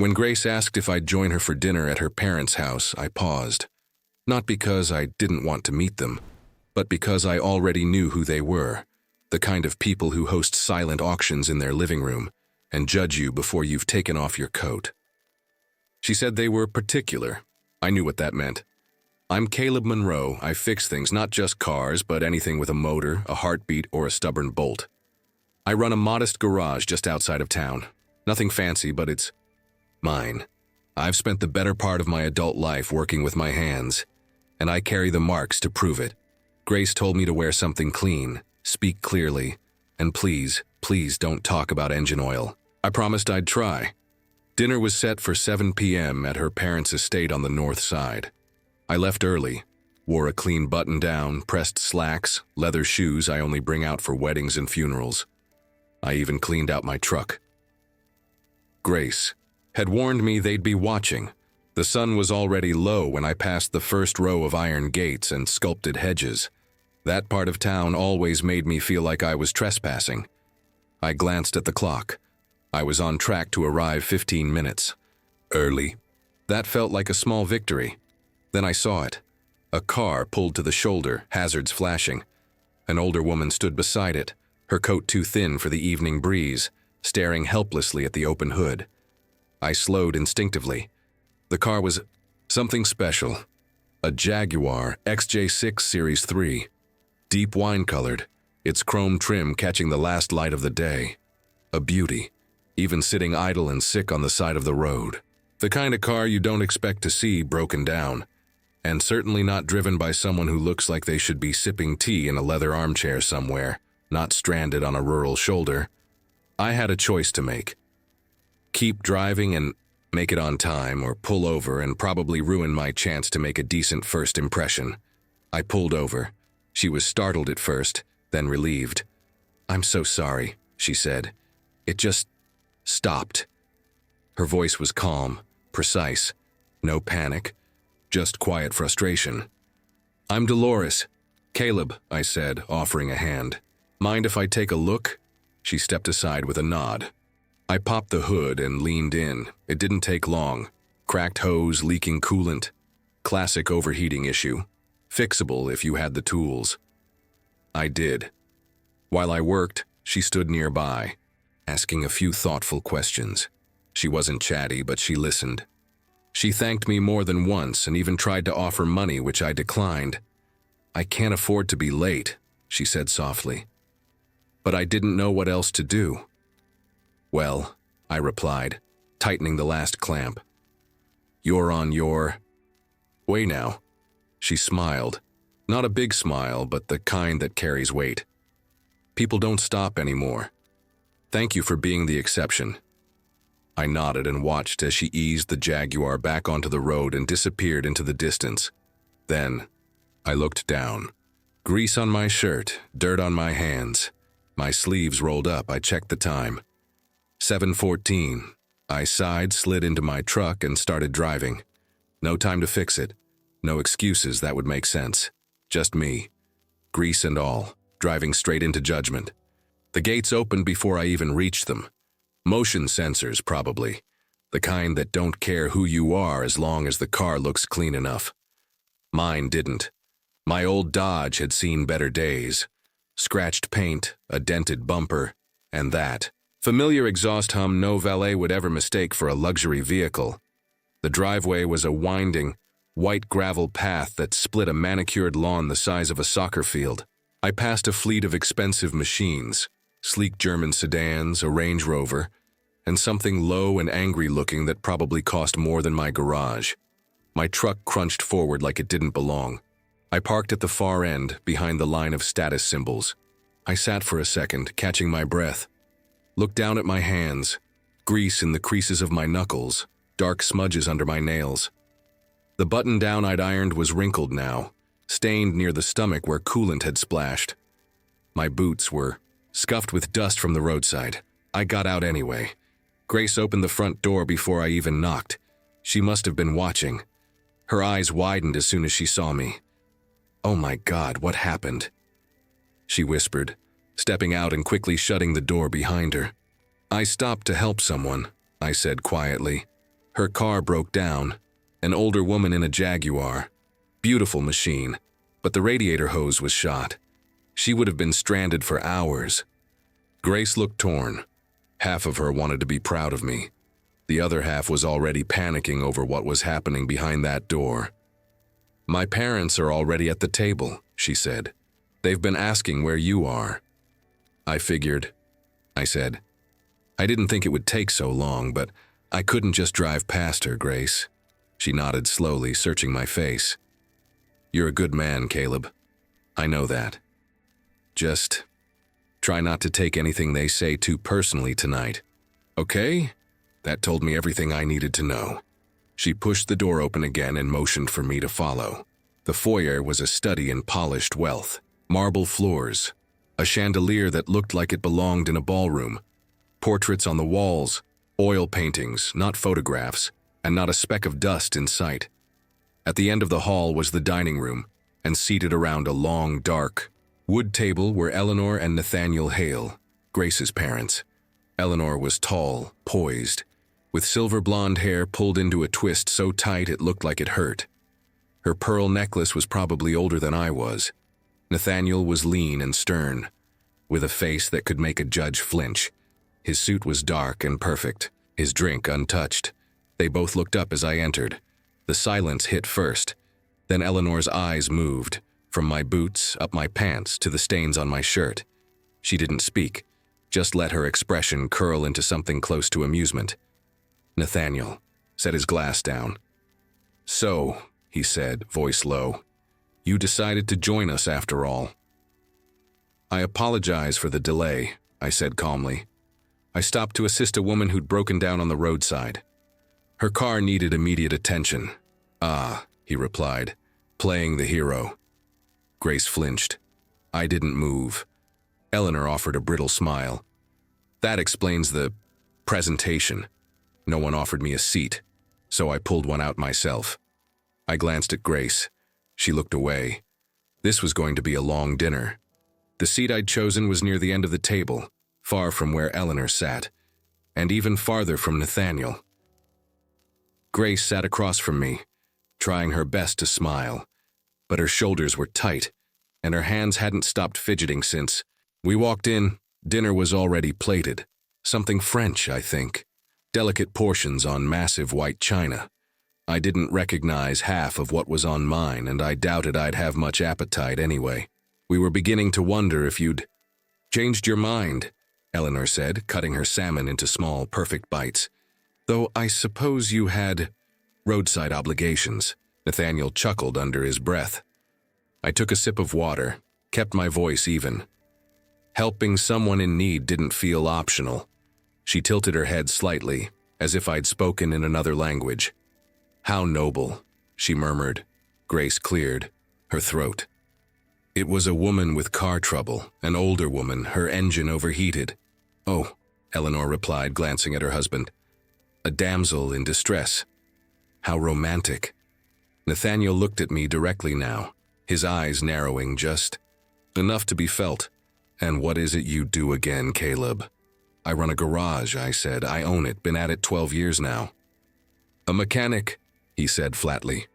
When Grace asked if I'd join her for dinner at her parents' house, I paused. Not because I didn't want to meet them, but because I already knew who they were, the kind of people who host silent auctions in their living room and judge you before you've taken off your coat. She said they were particular. I knew what that meant. I'm Caleb Monroe. I fix things, not just cars, but anything with a motor, a heartbeat, or a stubborn bolt. I run a modest garage just outside of town. Nothing fancy, but it's mine. I've spent the better part of my adult life working with my hands, and I carry the marks to prove it. Grace told me to wear something clean, speak clearly, and please, please don't talk about engine oil. I promised I'd try. Dinner was set for 7 p.m. at her parents' estate on the north side. I left early, wore a clean button-down, pressed slacks, leather shoes I only bring out for weddings and funerals. I even cleaned out my truck. Grace had warned me they'd be watching. The sun was already low when I passed the first row of iron gates and sculpted hedges. That part of town always made me feel like I was trespassing. I glanced at the clock. I was on track to arrive 15 minutes early. That felt like a small victory. Then I saw it. A car pulled to the shoulder, hazards flashing. An older woman stood beside it, her coat too thin for the evening breeze, staring helplessly at the open hood. I slowed instinctively. The car was something special. A Jaguar XJ6 Series 3. Deep wine-colored, its chrome trim catching the last light of the day. A beauty, even sitting idle and sick on the side of the road. The kind of car you don't expect to see broken down, and certainly not driven by someone who looks like they should be sipping tea in a leather armchair somewhere, not stranded on a rural shoulder. I had a choice to make. Keep driving and make it on time, or pull over and probably ruin my chance to make a decent first impression. I pulled over. She was startled at first, then relieved. "I'm so sorry," she said. "It just stopped." Her voice was calm, precise. No panic, just quiet frustration. "I'm Dolores." "Caleb," I said, offering a hand. "Mind if I take a look?" She stepped aside with a nod. I popped the hood and leaned in. It didn't take long. Cracked hose, leaking coolant. Classic overheating issue. Fixable if you had the tools. I did. While I worked, she stood nearby, asking a few thoughtful questions. She wasn't chatty, but she listened. She thanked me more than once and even tried to offer money, which I declined. "I can't afford to be late," she said softly. But I didn't know what else to do. "Well," I replied, tightening the last clamp. "You're on your way now." She smiled. Not a big smile, but the kind that carries weight. "People don't stop anymore. Thank you for being the exception." I nodded and watched as she eased the Jaguar back onto the road and disappeared into the distance. Then, I looked down. Grease on my shirt, dirt on my hands. My sleeves rolled up. I checked the time. 7:14. I sighed, slid into my truck, and started driving. No time to fix it. No excuses that would make sense. Just me, grease and all, driving straight into judgment. The gates opened before I even reached them. Motion sensors, probably. The kind that don't care who you are as long as the car looks clean enough. Mine didn't. My old Dodge had seen better days. Scratched paint, a dented bumper, and that. Familiar exhaust hum no valet would ever mistake for a luxury vehicle. The driveway was a winding, white gravel path that split a manicured lawn the size of a soccer field. I passed a fleet of expensive machines, sleek German sedans, a Range Rover, and something low and angry looking that probably cost more than my garage. My truck crunched forward like it didn't belong. I parked at the far end, behind the line of status symbols. I sat for a second, catching my breath. Looked down at my hands, grease in the creases of my knuckles, dark smudges under my nails. The button-down I'd ironed was wrinkled now, stained near the stomach where coolant had splashed. My boots were scuffed with dust from the roadside. I got out anyway. Grace opened the front door before I even knocked. She must have been watching. Her eyes widened as soon as she saw me. "Oh my God, what happened?" she whispered, stepping out and quickly shutting the door behind her. "I stopped to help someone," I said quietly. Her car broke down. An older woman in a Jaguar. Beautiful machine, but the radiator hose was shot. She would have been stranded for hours. Grace looked torn. Half of her wanted to be proud of me. The other half was already panicking over what was happening behind that door. "My parents are already at the table," she said. "They've been asking where you are." "I figured," I said. I didn't think it would take so long, but I couldn't just drive past her, Grace. She nodded slowly, searching my face. "You're a good man, Caleb. I know that. Just try not to take anything they say too personally tonight. Okay?" That told me everything I needed to know. She pushed the door open again and motioned for me to follow. The foyer was a study in polished wealth. Marble floors, a chandelier that looked like it belonged in a ballroom, portraits on the walls, oil paintings, not photographs, and not a speck of dust in sight. At the end of the hall was the dining room, and seated around a long, dark wood table were Eleanor and Nathaniel Hale, Grace's parents. Eleanor was tall, poised, with silver blonde hair pulled into a twist so tight it looked like it hurt. Her pearl necklace was probably older than I was. Nathaniel was lean and stern, with a face that could make a judge flinch. His suit was dark and perfect, his drink untouched. They both looked up as I entered. The silence hit first. Then Eleanor's eyes moved, from my boots up my pants to the stains on my shirt. She didn't speak, just let her expression curl into something close to amusement. Nathaniel set his glass down. "So," he said, voice low, "you decided to join us after all." "I apologize for the delay," I said calmly. "I stopped to assist a woman who'd broken down on the roadside. Her car needed immediate attention." "Ah," he replied, playing the hero. Grace flinched. I didn't move. Eleanor offered a brittle smile. "That explains the presentation. No one offered me a seat, so I pulled one out myself." I glanced at Grace. She looked away. This was going to be a long dinner. The seat I'd chosen was near the end of the table, far from where Eleanor sat, and even farther from Nathaniel. Grace sat across from me, trying her best to smile, but her shoulders were tight, and her hands hadn't stopped fidgeting since. We walked in. Dinner was already plated. Something French, I think. Delicate portions on massive white china. I didn't recognize half of what was on mine, and I doubted I'd have much appetite anyway. "We were beginning to wonder if you'd changed your mind," Eleanor said, cutting her salmon into small, perfect bites. "Though I suppose you had roadside obligations." Nathaniel chuckled under his breath. I took a sip of water, kept my voice even. Helping someone in need didn't feel optional. She tilted her head slightly, as if I'd spoken in another language. "How noble," she murmured. Grace cleared her throat. "It was a woman with car trouble, an older woman, her engine overheated." "Oh," Eleanor replied, glancing at her husband. "A damsel in distress. How romantic." Nathaniel looked at me directly now, his eyes narrowing just enough to be felt. "And what is it you do again, Caleb?" "I run a garage," I said. "I own it, been at it 12 years now." "A mechanic," he said flatly.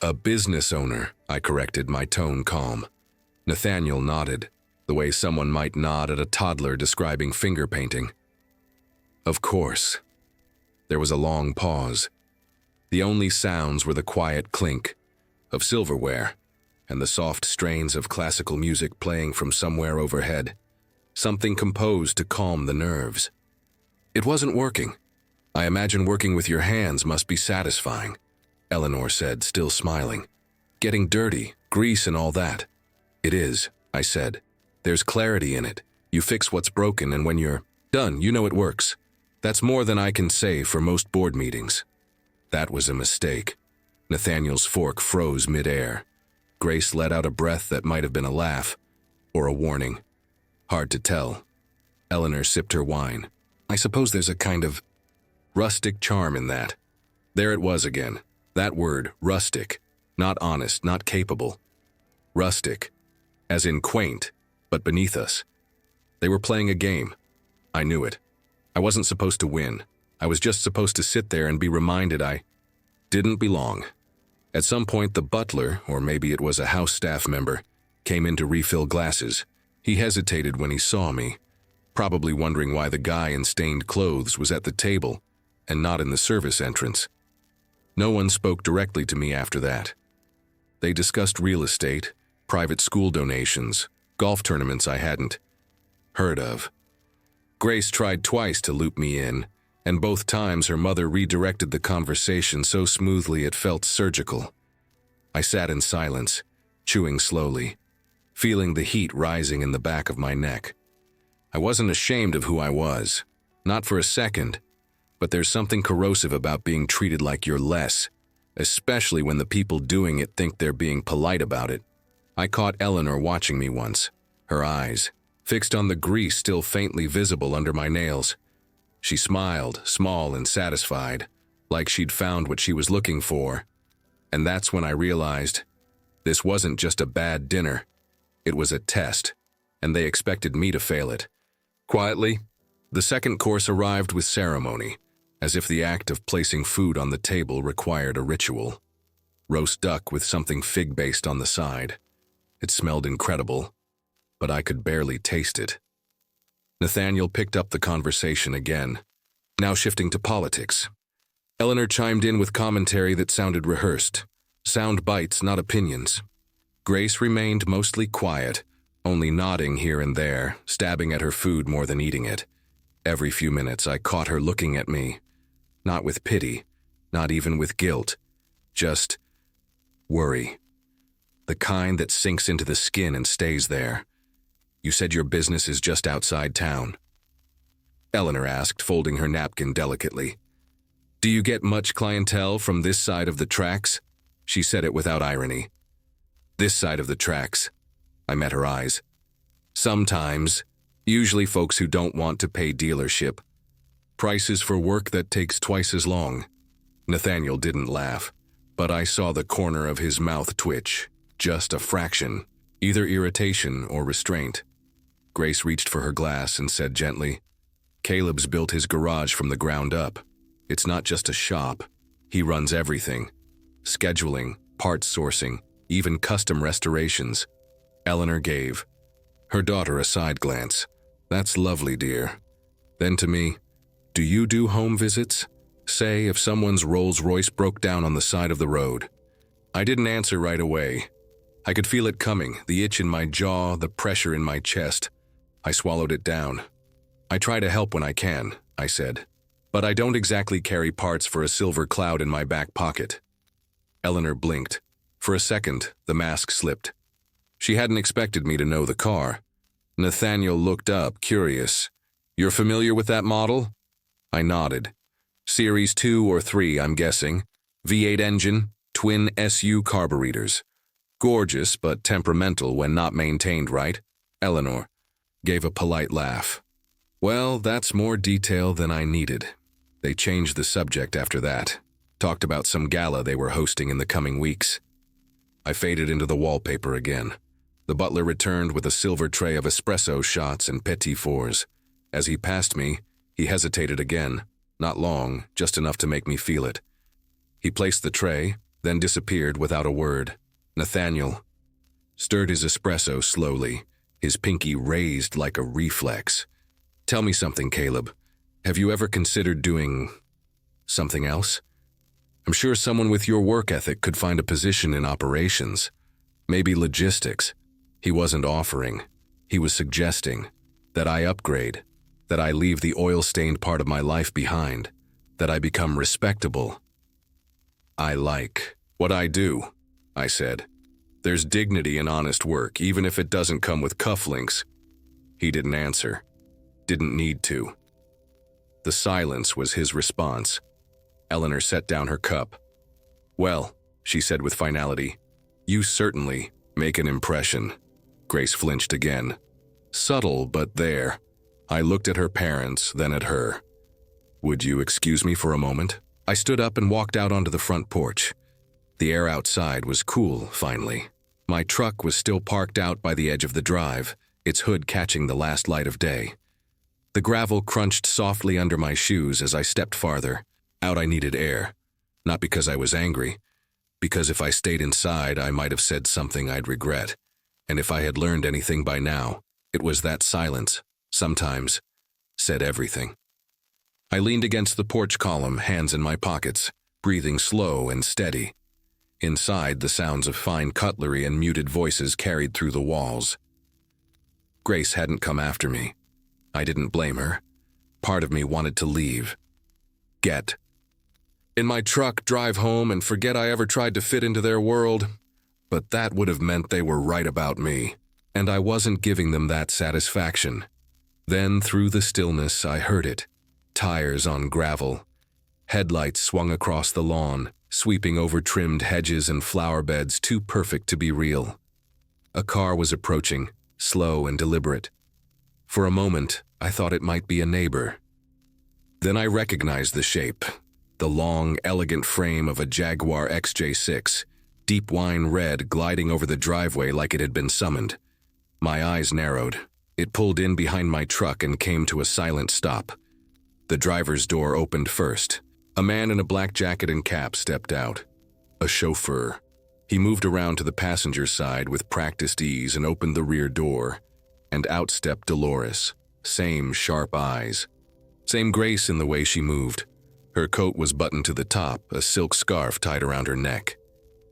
"A business owner," I corrected, my tone calm. Nathaniel nodded, the way someone might nod at a toddler describing finger painting. "Of course." There was a long pause. The only sounds were the quiet clink of silverware and the soft strains of classical music playing from somewhere overhead, something composed to calm the nerves. "It wasn't working. I imagine working with your hands must be satisfying," Eleanor said, still smiling. "Getting dirty, grease and all that." "It is," I said. "There's clarity in it. You fix what's broken, and when you're done, you know it works. That's more than I can say for most board meetings." That was a mistake. Nathaniel's fork froze midair. Grace let out a breath that might have been a laugh, or a warning. Hard to tell. Eleanor sipped her wine. "I suppose there's a kind of rustic charm in that." There it was again. That word, rustic. Not honest, not capable. Rustic. As in quaint, but beneath us. They were playing a game. I knew it. I wasn't supposed to win. I was just supposed to sit there and be reminded I didn't belong. At some point, the butler, or maybe it was a house staff member, came in to refill glasses. He hesitated when he saw me, probably wondering why the guy in stained clothes was at the table and not in the service entrance. No one spoke directly to me after that. They discussed real estate, private school donations, golf tournaments I hadn't heard of. Grace tried twice to loop me in, and both times her mother redirected the conversation so smoothly it felt surgical. I sat in silence, chewing slowly, feeling the heat rising in the back of my neck. I wasn't ashamed of who I was, not for a second, but there's something corrosive about being treated like you're less, especially when the people doing it think they're being polite about it. I caught Eleanor watching me once, her eyes fixed on the grease still faintly visible under my nails. She smiled, small and satisfied, like she'd found what she was looking for. And that's when I realized this wasn't just a bad dinner. It was a test, and they expected me to fail it. Quietly, the second course arrived with ceremony, as if the act of placing food on the table required a ritual. Roast duck with something fig-based on the side. It smelled incredible, but I could barely taste it. Nathaniel picked up the conversation again, now shifting to politics. Eleanor chimed in with commentary that sounded rehearsed, sound bites, not opinions. Grace remained mostly quiet, only nodding here and there, stabbing at her food more than eating it. Every few minutes I caught her looking at me, not with pity, not even with guilt, just worry. The kind that sinks into the skin and stays there. You said your business is just outside town? Eleanor asked, folding her napkin delicately. Do you get much clientele from this side of the tracks? She said it without irony. This side of the tracks. I met her eyes. Sometimes, usually folks who don't want to pay dealership. Prices for work that takes twice as long. Nathaniel didn't laugh, but I saw the corner of his mouth twitch, just a fraction, either irritation or restraint. Grace reached for her glass and said gently, Caleb's built his garage from the ground up. It's not just a shop. He runs everything. Scheduling, parts sourcing, even custom restorations. Eleanor gave her daughter a side glance. That's lovely, dear. Then to me, do you do home visits? Say if someone's Rolls Royce broke down on the side of the road. I didn't answer right away. I could feel it coming, the itch in my jaw, the pressure in my chest. I swallowed it down. I try to help when I can, I said. But I don't exactly carry parts for a silver cloud in my back pocket. Eleanor blinked. For a second, the mask slipped. She hadn't expected me to know the car. Nathaniel looked up, curious. You're familiar with that model? I nodded. Series 2 or 3, I'm guessing. V8 engine, twin SU carburetors. Gorgeous, but temperamental when not maintained right. Eleanor gave a polite laugh. Well, that's more detail than I needed. They changed the subject after that. Talked about some gala they were hosting in the coming weeks. I faded into the wallpaper again. The butler returned with a silver tray of espresso shots and petit fours. As he passed me, he hesitated again. Not long, just enough to make me feel it. He placed the tray, then disappeared without a word. Nathaniel stirred his espresso slowly, his pinky raised like a reflex. Tell me something, Caleb. Have you ever considered doing something else? I'm sure someone with your work ethic could find a position in operations. Maybe logistics. He wasn't offering. He was suggesting that I upgrade, that I leave the oil-stained part of my life behind, that I become respectable. I like what I do, I said. There's dignity in honest work, even if it doesn't come with cufflinks. He didn't answer. Didn't need to. The silence was his response. Eleanor set down her cup. Well, she said with finality, you certainly make an impression. Grace flinched again. Subtle, but there. I looked at her parents, then at her. Would you excuse me for a moment? I stood up and walked out onto the front porch. The air outside was cool, finally. My truck was still parked out by the edge of the drive, its hood catching the last light of day. The gravel crunched softly under my shoes as I stepped farther. Out I needed air. Not because I was angry, because if I stayed inside, I might have said something I'd regret. And if I had learned anything by now, it was that silence, sometimes, said everything. I leaned against the porch column, hands in my pockets, breathing slow and steady. Inside, the sounds of fine cutlery and muted voices carried through the walls. Grace hadn't come after me. I didn't blame her. Part of me wanted to leave. Get in my truck, drive home, and forget I ever tried to fit into their world. But that would have meant they were right about me, and I wasn't giving them that satisfaction. Then, through the stillness, I heard it. Tires on gravel. Headlights swung across the lawn, sweeping over trimmed hedges and flower beds too perfect to be real. A car was approaching, slow and deliberate. For a moment, I thought it might be a neighbor. Then I recognized the shape. The long, elegant frame of a Jaguar XJ6, deep wine red, gliding over the driveway like it had been summoned. My eyes narrowed. It pulled in behind my truck and came to a silent stop. The driver's door opened first. A man in a black jacket and cap stepped out. A chauffeur. He moved around to the passenger side with practiced ease and opened the rear door. And out stepped Dolores. Same sharp eyes. Same grace in the way she moved. Her coat was buttoned to the top, a silk scarf tied around her neck.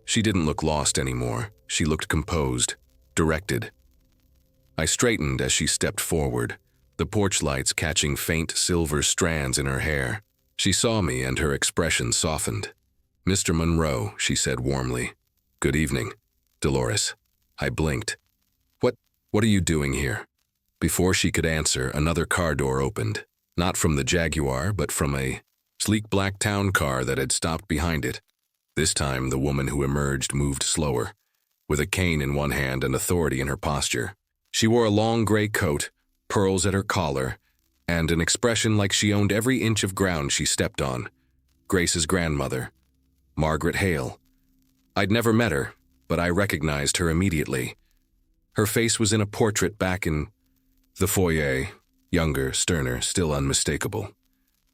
She didn't look lost anymore. She looked composed, directed. I straightened as she stepped forward, the porch lights catching faint silver strands in her hair. She saw me and her expression softened. "Mr. Monroe," she said warmly. "Good evening, Dolores." I blinked. What are you doing here?" Before she could answer, another car door opened. Not from the Jaguar, but from a sleek black town car that had stopped behind it. This time, the woman who emerged moved slower, with a cane in one hand and authority in her posture. She wore a long gray coat, pearls at her collar, and an expression like she owned every inch of ground she stepped on. Grace's grandmother, Margaret Hale. I'd never met her, but I recognized her immediately. Her face was in a portrait back in the foyer, younger, sterner, still unmistakable.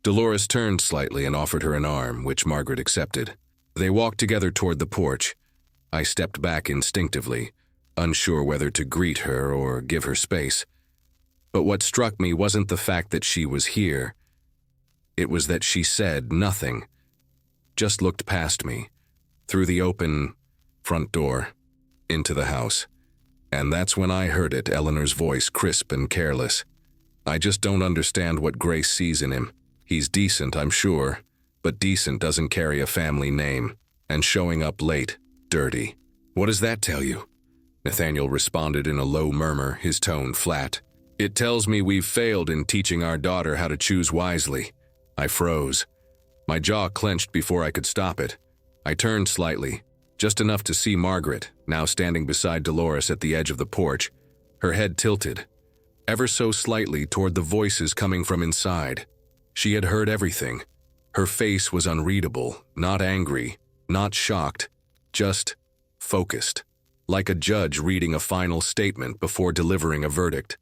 Dolores turned slightly and offered her an arm, which Margaret accepted. They walked together toward the porch. I stepped back instinctively, unsure whether to greet her or give her space. But what struck me wasn't the fact that she was here. It was that she said nothing, just looked past me, through the open front door, into the house. And that's when I heard it, Eleanor's voice, crisp and careless. "I just don't understand what Grace sees in him. He's decent, I'm sure, but decent doesn't carry a family name. And showing up late, dirty. What does that tell you?" Nathaniel responded in a low murmur, his tone flat. "It tells me we've failed in teaching our daughter how to choose wisely." I froze. My jaw clenched before I could stop it. I turned slightly, just enough to see Margaret, now standing beside Dolores at the edge of the porch, her head tilted, ever so slightly toward the voices coming from inside. She had heard everything. Her face was unreadable, not angry, not shocked, just focused, like a judge reading a final statement before delivering a verdict.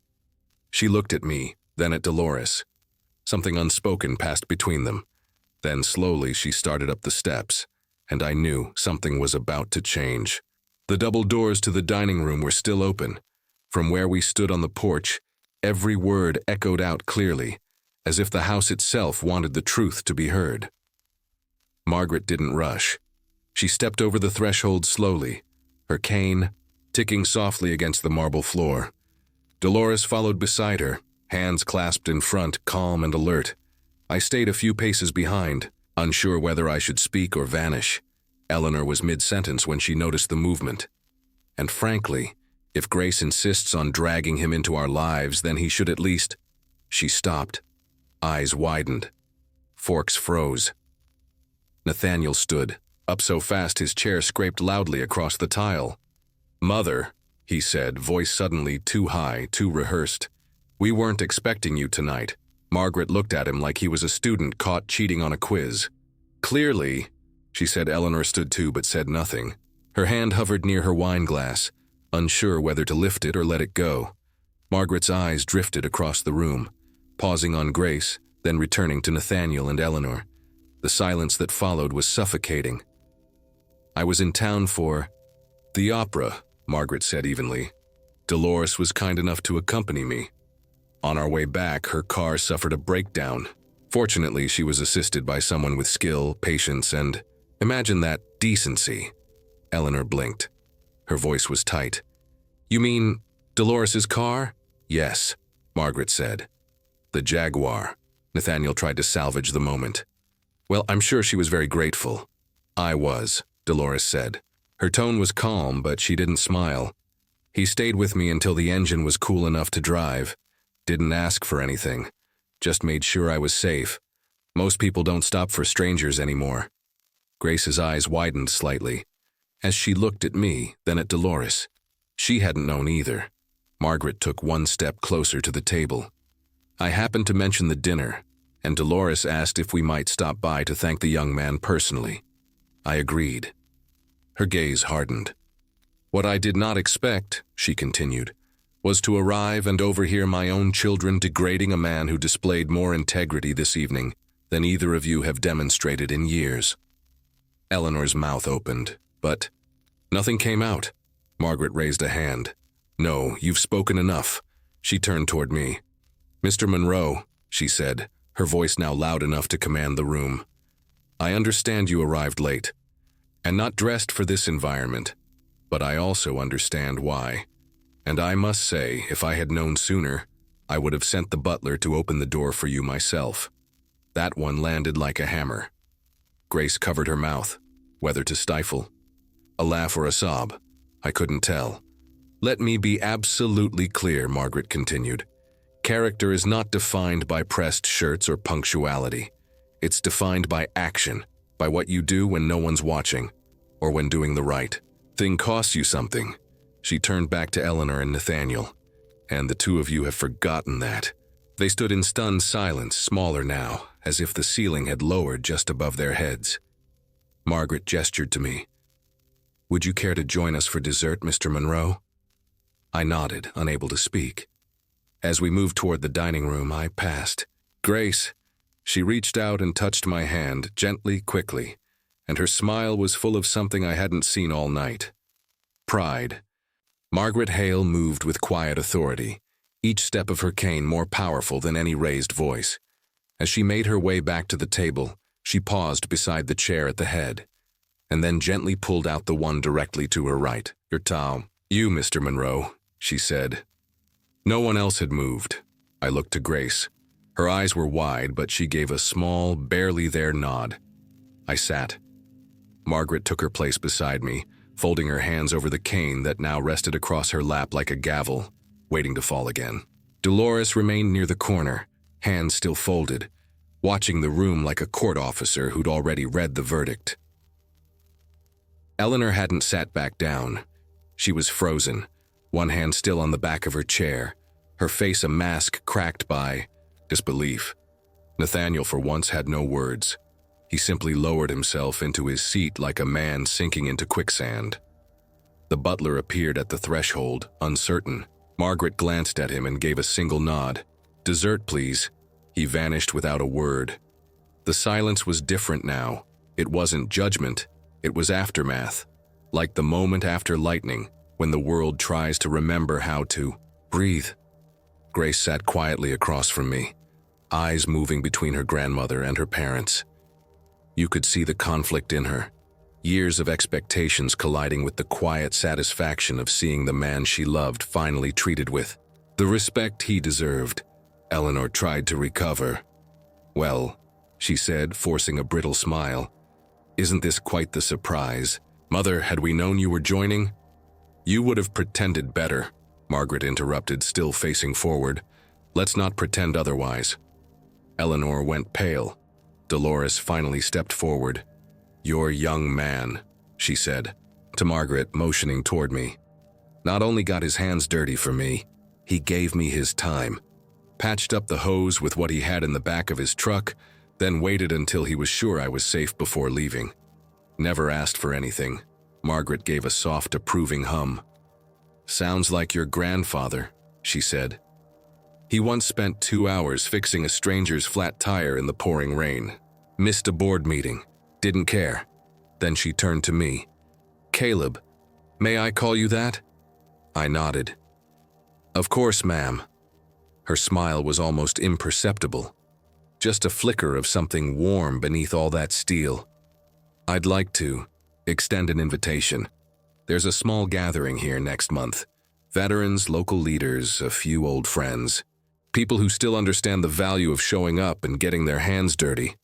She looked at me, then at Dolores. Something unspoken passed between them. Then slowly she started up the steps, and I knew something was about to change. The double doors to the dining room were still open. From where we stood on the porch, every word echoed out clearly, as if the house itself wanted the truth to be heard. Margaret didn't rush. She stepped over the threshold slowly, her cane ticking softly against the marble floor. Dolores followed beside her, hands clasped in front, calm and alert. I stayed a few paces behind, unsure whether I should speak or vanish. Eleanor was mid-sentence when she noticed the movement. And frankly, if Grace insists on dragging him into our lives, then he should at least... She stopped. Eyes widened. Forks froze. Nathaniel stood, up so fast his chair scraped loudly across the tile. "Mother," he said, voice suddenly too high, too rehearsed. "We weren't expecting you tonight." Margaret looked at him like he was a student caught cheating on a quiz. "Clearly," she said. Eleanor stood too but said nothing. Her hand hovered near her wine glass, unsure whether to lift it or let it go. Margaret's eyes drifted across the room. pausing on Grace, then returning to Nathaniel and Eleanor. The silence that followed was suffocating. "I was in town for the opera," Margaret said evenly. "Dolores was kind enough to accompany me. On our way back, her car suffered a breakdown. Fortunately, she was assisted by someone with skill, patience, and, imagine that, decency." Eleanor blinked. Her voice was tight. "You mean Dolores's car?" "Yes," Margaret said. "The Jaguar." Nathaniel tried to salvage the moment. "Well, I'm sure she was very grateful." "I was," Dolores said. Her tone was calm, but she didn't smile. "He stayed with me until the engine was cool enough to drive. Didn't ask for anything. Just made sure I was safe. Most people don't stop for strangers anymore." Grace's eyes widened slightly. As she looked at me, then at Dolores. She hadn't known either. Margaret took one step closer to the table. "I happened to mention the dinner, and Dolores asked if we might stop by to thank the young man personally. I agreed." Her gaze hardened. "What I did not expect," she continued, "was to arrive and overhear my own children degrading a man who displayed more integrity this evening than either of you have demonstrated in years." Eleanor's mouth opened, but nothing came out. Margaret raised a hand. "No, you've spoken enough." She turned toward me. "Mr. Monroe," she said, her voice now loud enough to command the room. "I understand you arrived late, and not dressed for this environment, but I also understand why. And I must say, if I had known sooner, I would have sent the butler to open the door for you myself." That one landed like a hammer. Grace covered her mouth, whether to stifle. A laugh or a sob, I couldn't tell. "Let me be absolutely clear," Margaret continued. "Character is not defined by pressed shirts or punctuality. It's defined by action, by what you do when no one's watching, or when doing the right thing costs you something." She turned back to Eleanor and Nathaniel. "And the two of you have forgotten that." They stood in stunned silence, smaller now, as if the ceiling had lowered just above their heads. Margaret gestured to me. "Would you care to join us for dessert, Mr. Monroe?" I nodded, unable to speak. As we moved toward the dining room, I passed. "Grace." She reached out and touched my hand, gently, quickly, and her smile was full of something I hadn't seen all night. Pride. Margaret Hale moved with quiet authority, each step of her cane more powerful than any raised voice. As she made her way back to the table, she paused beside the chair at the head, and then gently pulled out the one directly to her right. "Your towel." "You, Mr. Monroe," she said. No one else had moved. I looked to Grace. Her eyes were wide, but she gave a small, barely there nod. I sat. Margaret took her place beside me, folding her hands over the cane that now rested across her lap like a gavel, waiting to fall again. Dolores remained near the corner, hands still folded, watching the room like a court officer who'd already read the verdict. Eleanor hadn't sat back down. She was frozen, one hand still on the back of her chair, her face a mask cracked by disbelief. Nathaniel for once had no words. He simply lowered himself into his seat like a man sinking into quicksand. The butler appeared at the threshold, uncertain. Margaret glanced at him and gave a single nod. "Dessert, please." He vanished without a word. The silence was different now. It wasn't judgment, it was aftermath. Like the moment after lightning, when the world tries to remember how to breathe. Grace sat quietly across from me, eyes moving between her grandmother and her parents. You could see the conflict in her, years of expectations colliding with the quiet satisfaction of seeing the man she loved finally treated with the respect he deserved. Eleanor tried to recover. "Well," she said, forcing a brittle smile, "isn't this quite the surprise? Mother, had we known you were joining?" "You would have pretended better," Margaret interrupted, still facing forward. "Let's not pretend otherwise." Eleanor went pale. Dolores finally stepped forward. "Your young man," she said, to Margaret, motioning toward me. "Not only got his hands dirty for me, he gave me his time. Patched up the hose with what he had in the back of his truck, then waited until he was sure I was safe before leaving. Never asked for anything." Margaret gave a soft, approving hum. "Sounds like your grandfather," she said. He once spent 2 hours fixing a stranger's flat tire in the pouring rain. Missed a board meeting. Didn't care. Then she turned to me. "Caleb, may I call you that?" I nodded. "Of course, ma'am." Her smile was almost imperceptible. Just a flicker of something warm beneath all that steel. "I'd like to extend an invitation. There's a small gathering here next month. Veterans, local leaders, a few old friends. People who still understand the value of showing up and getting their hands dirty.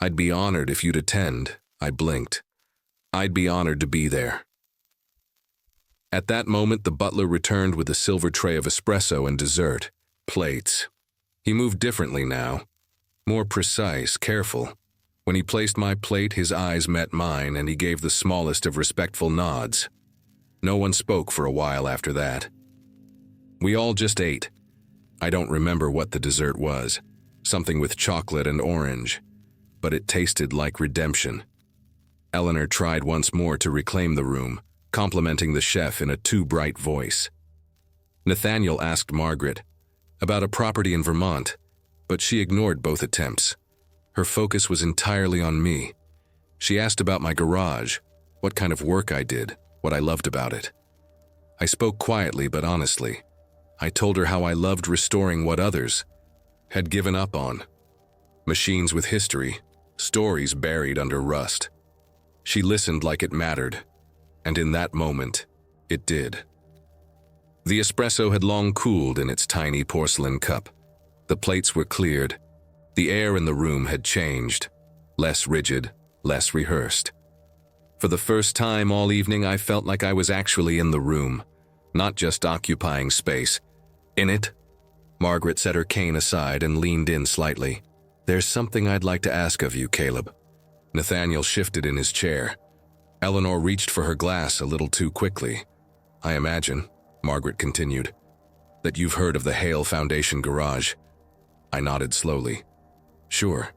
I'd be honored if you'd attend." I blinked. "I'd be honored to be there." At that moment, the butler returned with a silver tray of espresso and dessert. Plates. He moved differently now. More precise, careful. When he placed my plate, his eyes met mine, and he gave the smallest of respectful nods. No one spoke for a while after that. We all just ate. I don't remember what the dessert was. Something with chocolate and orange. But it tasted like redemption. Eleanor tried once more to reclaim the room, complimenting the chef in a too bright voice. Nathaniel asked Margaret about a property in Vermont, but she ignored both attempts. Her focus was entirely on me. She asked about my garage, what kind of work I did, what I loved about it. I spoke quietly but honestly. I told her how I loved restoring what others had given up on. Machines with history, stories buried under rust. She listened like it mattered, and in that moment, it did. The espresso had long cooled in its tiny porcelain cup. The plates were cleared. The air in the room had changed, less rigid, less rehearsed. For the first time all evening, I felt like I was actually in the room, not just occupying space. In it, Margaret set her cane aside and leaned in slightly. "There's something I'd like to ask of you, Caleb." Nathaniel shifted in his chair. Eleanor reached for her glass a little too quickly. "I imagine," Margaret continued, "that you've heard of the Hale Foundation Garage." I nodded slowly. "Sure.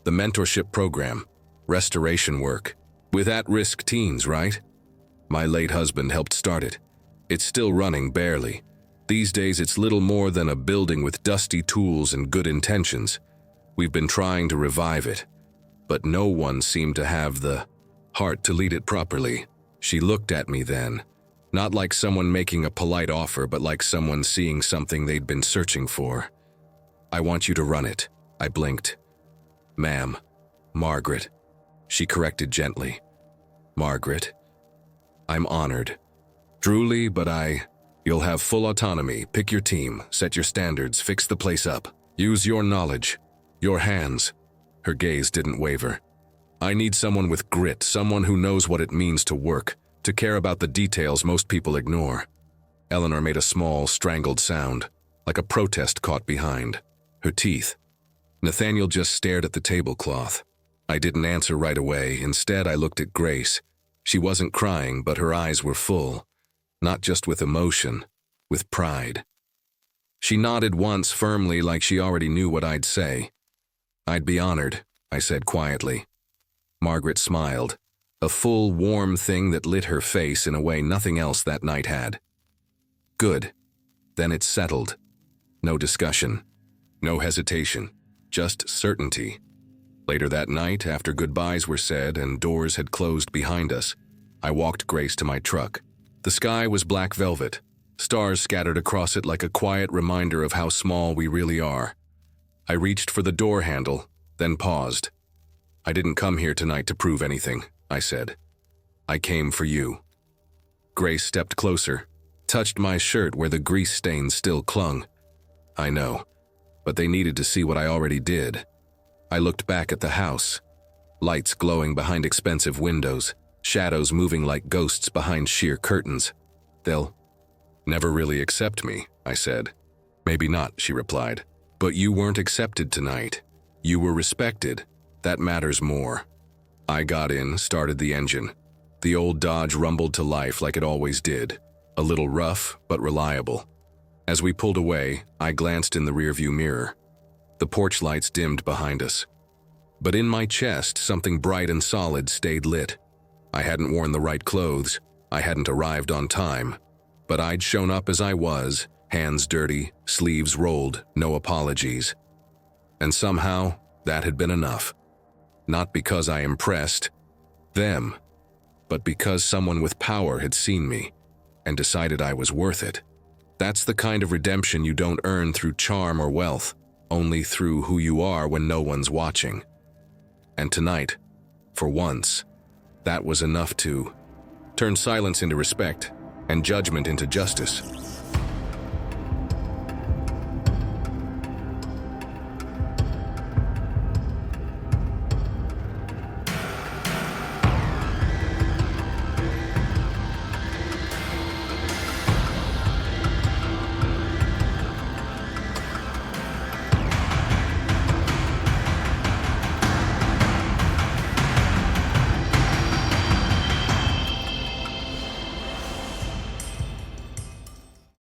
The mentorship program, restoration work, with at-risk teens, right? My late husband helped start it. It's still running, barely. These days it's little more than a building with dusty tools and good intentions. We've been trying to revive it, but no one seemed to have the heart to lead it properly." She looked at me then, not like someone making a polite offer, but like someone seeing something they'd been searching for. "I want you to run it." I blinked. "Ma'am, Margaret," she corrected gently. "Margaret." "I'm honored. Truly, but you'll have full autonomy. Pick your team, set your standards, fix the place up. Use your knowledge, your hands." Her gaze didn't waver. "I need someone with grit, someone who knows what it means to work, to care about the details most people ignore." Eleanor made a small, strangled sound, like a protest caught behind her teeth. Nathaniel just stared at the tablecloth. I didn't answer right away. Instead, I looked at Grace. She wasn't crying, but her eyes were full, not just with emotion, with pride. She nodded once firmly, like she already knew what I'd say. "I'd be honored," I said quietly. Margaret smiled, a full, warm thing that lit her face in a way nothing else that night had. "Good. Then it's settled. No discussion. No hesitation. Just certainty." Later that night, after goodbyes were said and doors had closed behind us, I walked Grace to my truck. The sky was black velvet, stars scattered across it like a quiet reminder of how small we really are. I reached for the door handle, then paused. "I didn't come here tonight to prove anything," I said. "I came for you." Grace stepped closer, touched my shirt where the grease stains still clung. "I know, but they needed to see what I already did." I looked back at the house, lights glowing behind expensive windows, shadows moving like ghosts behind sheer curtains. "They'll never really accept me," I said. "Maybe not," she replied. "But you weren't accepted tonight. You were respected. That matters more." I got in, started the engine. The old Dodge rumbled to life like it always did, a little rough but reliable. As we pulled away, I glanced in the rearview mirror. The porch lights dimmed behind us. But in my chest, something bright and solid stayed lit. I hadn't worn the right clothes, I hadn't arrived on time, but I'd shown up as I was, hands dirty, sleeves rolled, no apologies. And somehow, that had been enough. Not because I impressed them, but because someone with power had seen me and decided I was worth it. That's the kind of redemption you don't earn through charm or wealth, only through who you are when no one's watching. And tonight, for once, that was enough to turn silence into respect and judgment into justice.